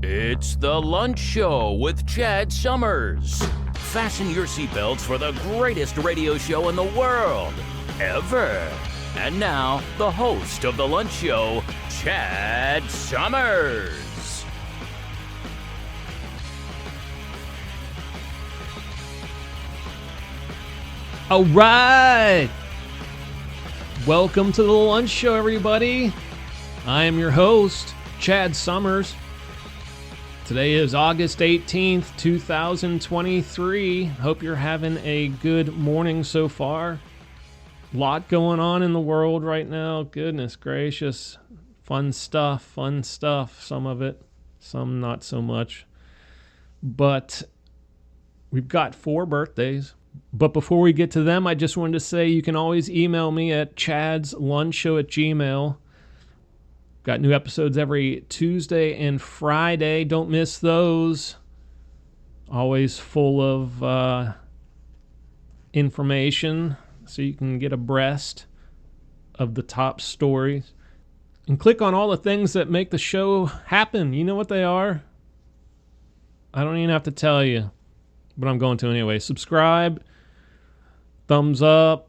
It's the Lunch Show with Chad Summers. Fasten your seatbelts for the greatest radio show in the world, ever. And now, the host of the Lunch Show, Chad Summers. All right. Welcome to the Lunch Show, everybody. I am your host, Chad Summers. Today is August 18th, 2023. Hope you're having a good morning so far. A lot going on in the world right now. Goodness gracious. Fun stuff. Some of it, some not so much. But we've got 4 birthdays. But before we get to them, I just wanted to say you can always email me at chadslunchshow@gmail.com. Got new episodes every Tuesday and Friday. Don't miss those. Always full of information so you can get abreast of the top stories. And click on all the things that make the show happen. You know what they are? I don't even have to tell you, but I'm going to anyway. Subscribe, thumbs up,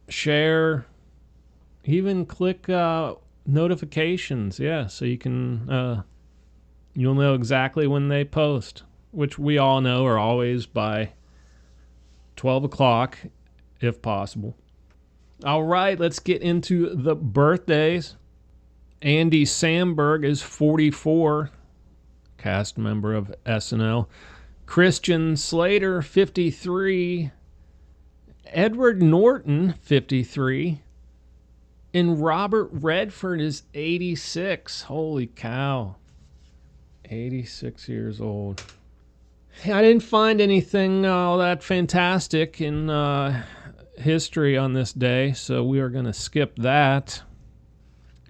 share, even click notifications, so you can you'll know exactly when they post, which we all know are always by 12 o'clock if possible. All right, let's get into the birthdays. Andy Samberg is 44, cast member of SNL. Christian Slater, 53. Edward Norton, 53. And Robert Redford is 86. Holy cow. 86 years old. I didn't find anything all that fantastic in history on this day, so we are going to skip that.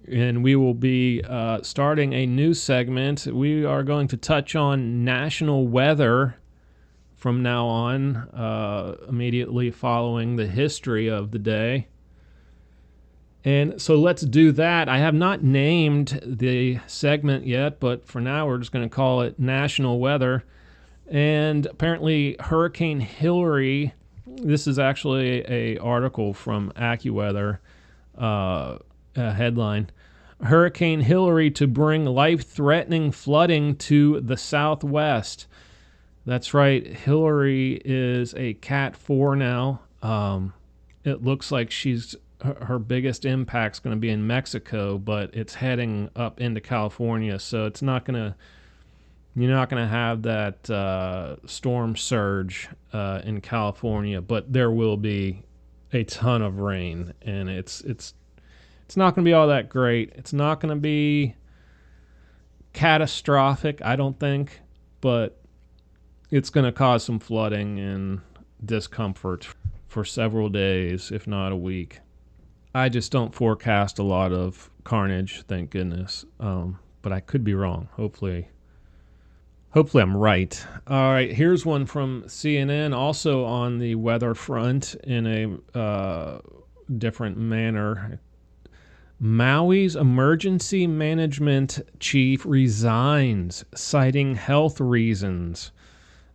And we will be starting a new segment. We are going to touch on national weather from now on, immediately following the history of the day. And so let's do that. I have not named the segment yet, but for now we're just going to call it National Weather. And apparently Hurricane Hilary, this is actually a article from AccuWeather, a headline. Hurricane Hilary to bring life-threatening flooding to the Southwest. That's right, Hilary is a Cat 4 now. It looks like her biggest impact's going to be in Mexico, but it's heading up into California, so you're not going to have that storm surge in California, but there will be a ton of rain, and it's not going to be all that great. It's not going to be catastrophic, I don't think, but it's going to cause some flooding and discomfort for several days, if not a week. I just don't forecast a lot of carnage, thank goodness. But I could be wrong. Hopefully I'm right. All right, here's one from CNN, also on the weather front in a different manner. Maui's emergency management chief resigns, citing health reasons.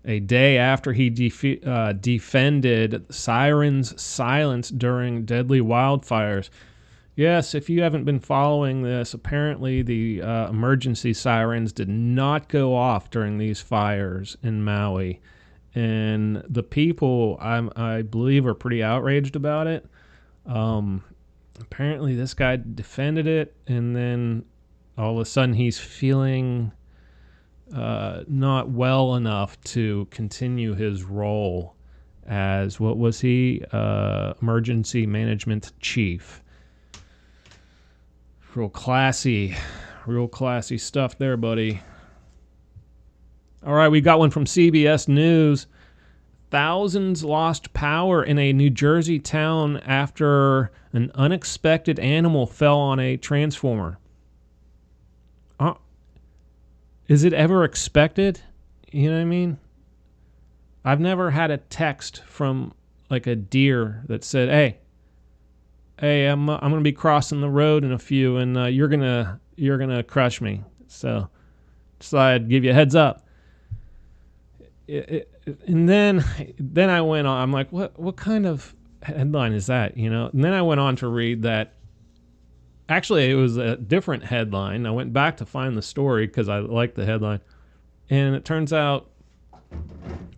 A day after he defended sirens' silence during deadly wildfires. Yes, if you haven't been following this, apparently the emergency sirens did not go off during these fires in Maui. And the people, I believe, are pretty outraged about it. Apparently this guy defended it, and then all of a sudden he's feeling not well enough to continue his role as, what was he? Emergency management chief. Real classy stuff there, buddy. All right, we got one from CBS News. Thousands lost power in a New Jersey town after an unexpected animal fell on a transformer. Is it ever expected? You know what I mean? I've never had a text from like a deer that said, hey, I'm going to be crossing the road in a few, and you're gonna crush me. So Just thought I'd give you a heads up. And then I went on. I'm like, what kind of headline is that? And then I went on to read that. Actually, it was a different headline. I went back to find the story because I liked the headline, and it turns out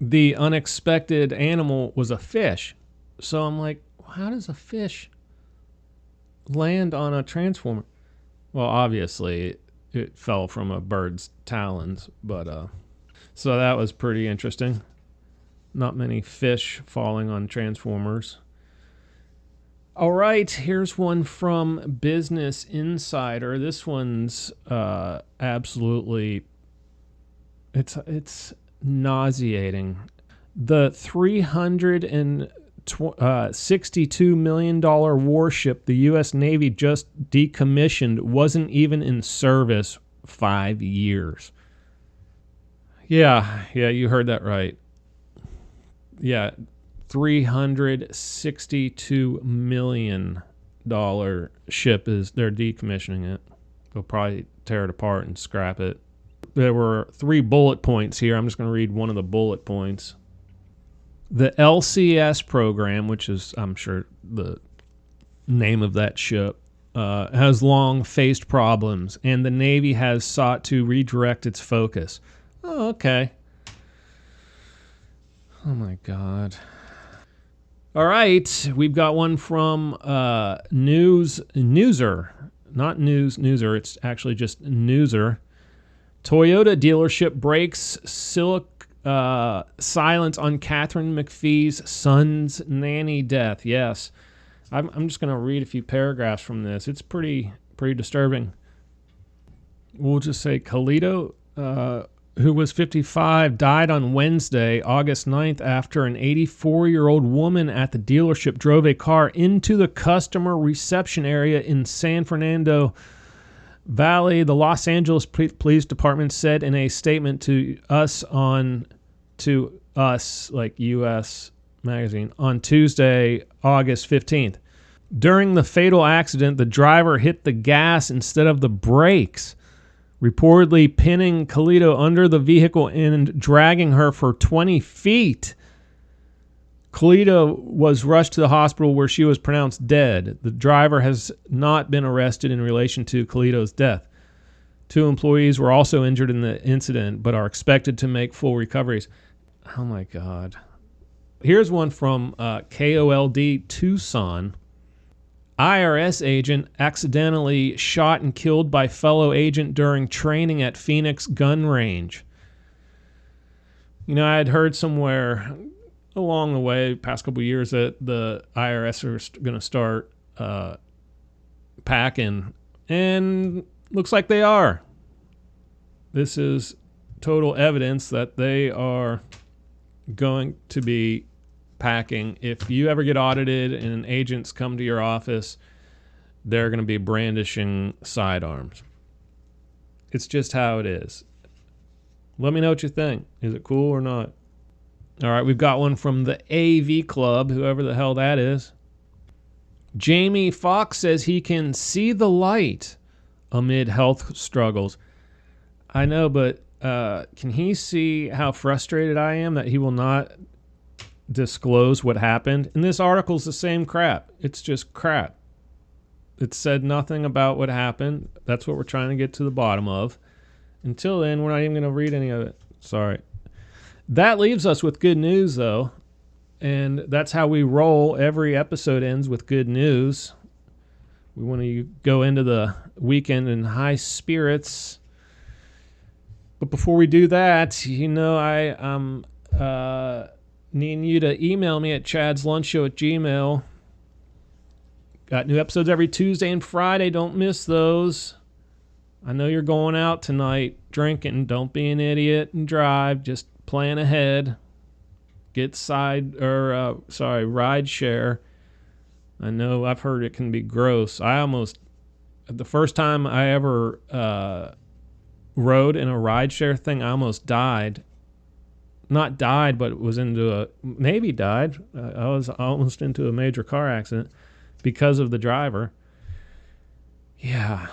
the unexpected animal was a fish. So I'm like, how does a fish land on a transformer? Well, obviously it fell from a bird's talons, but so that was pretty interesting. Not many fish falling on transformers. All right, here's one from Business Insider. This one's absolutely it's nauseating. The $362 million warship the U.S. Navy just decommissioned wasn't even in service 5 years. Yeah, you heard that right. Yeah, $362 million ship they're decommissioning it. They'll probably tear it apart and scrap it. There were 3 bullet points here. I'm just going to read one of the bullet points. The LCS program, which is, I'm sure, the name of that ship, has long faced problems, and the Navy has sought to redirect its focus. Oh, okay. Oh, my God. All right. We've got one from Newser. Not Newser. It's actually just Newser. Toyota dealership breaks silence on Catherine McPhee's son's nanny death. Yes. I'm just going to read a few paragraphs from this. It's pretty disturbing. We'll just say Carlito, who was 55, died on Wednesday, August 9th, after an 84-year-old woman at the dealership drove a car into the customer reception area in San Fernando Valley. The Los Angeles Police Department said in a statement to Us, like U.S. Magazine, on Tuesday, August 15th. During the fatal accident, the driver hit the gas instead of the brakes, reportedly pinning Carlito under the vehicle and dragging her for 20 feet. Carlito was rushed to the hospital where she was pronounced dead. The driver has not been arrested in relation to Carlito's death. 2 employees were also injured in the incident, but are expected to make full recoveries. Oh my God. Here's one from KOLD Tucson. IRS agent accidentally shot and killed by fellow agent during training at Phoenix gun range. I had heard somewhere along the way, past couple of years, that the IRS are going to start packing, and looks like they are. This is total evidence that they are going to be packing. If you ever get audited and agents come to your office, they're going to be brandishing sidearms. It's just how it is. Let me know what you think. Is it cool or not? All right, we've got one from the AV Club, whoever the hell that is. Jamie Foxx says he can see the light amid health struggles. I know, but can he see how frustrated I am that he will not disclose what happened? And this article's the same crap. It's just crap. It said nothing about what happened. That's what we're trying to get to the bottom of. Until then, we're not even going to read any of it. Sorry. That leaves us with good news, though. And that's how we roll. Every episode ends with good news. We want to go into the weekend in high spirits. But before we do that, I'm needing you to email me at chadslunchshow@gmail.com. Got new episodes every Tuesday and Friday. Don't miss those. I know you're going out tonight drinking. Don't be an idiot and drive. Just plan ahead. Get ride share. I know I've heard it can be gross. The first time I ever rode in a ride share thing, I almost died. Not died, but was maybe died. I was almost into a major car accident because of the driver. Yeah.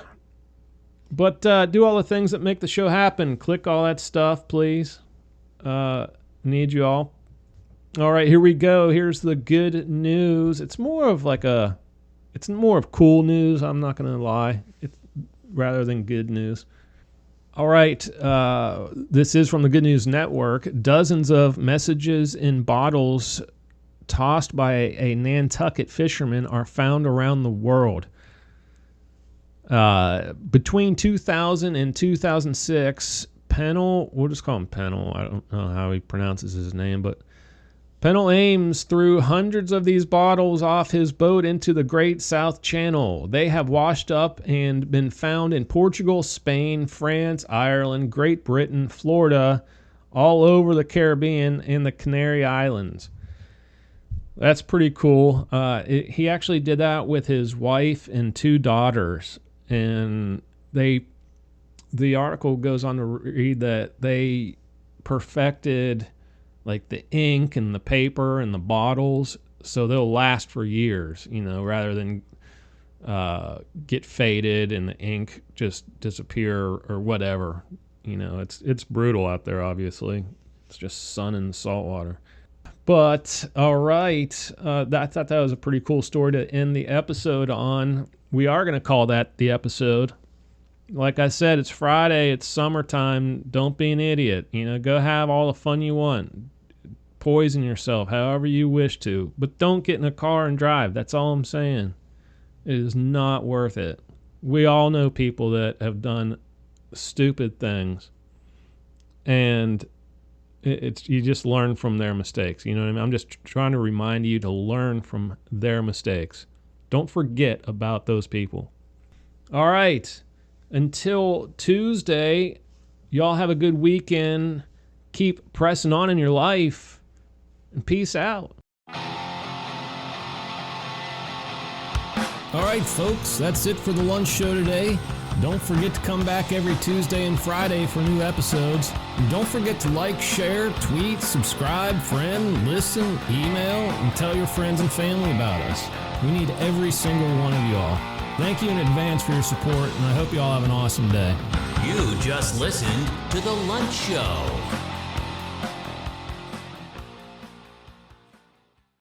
But do all the things that make the show happen. Click all that stuff, please. Need you all. All right, here we go. Here's the good news. It's more of cool news. I'm not going to lie. It's rather than good news. All right, this is from the Good News Network. Dozens of messages in bottles tossed by a Nantucket fisherman are found around the world. Between 2000 and 2006, Pennell, we'll just call him Pennell. I don't know how he pronounces his name, but Pennell Ames threw hundreds of these bottles off his boat into the Great South Channel. They have washed up and been found in Portugal, Spain, France, Ireland, Great Britain, Florida, all over the Caribbean and the Canary Islands. That's pretty cool. He actually did that with his wife and 2 daughters. And the article goes on to read that they perfected like the ink and the paper and the bottles, so they'll last for years, rather than get faded and the ink just disappear or whatever. It's brutal out there, obviously. It's just sun and salt water. But, all right, I thought that was a pretty cool story to end the episode on. We are going to call that the episode. Like I said, it's Friday, it's summertime. Don't be an idiot. Go have all the fun you want. Poison yourself however you wish to. But don't get in a car and drive. That's all I'm saying. It is not worth it. We all know people that have done stupid things. And you just learn from their mistakes. You know what I mean? I'm just trying to remind you to learn from their mistakes. Don't forget about those people. All right. Until Tuesday, y'all have a good weekend. Keep pressing on in your life. And peace out. All right, folks, that's it for the lunch show today. Don't forget to come back every Tuesday and Friday for new episodes. And don't forget to like, share, tweet, subscribe, friend, listen, email, and tell your friends and family about us. We need every single one of y'all. Thank you in advance for your support, and I hope you all have an awesome day. You just listened to The Lunch Show.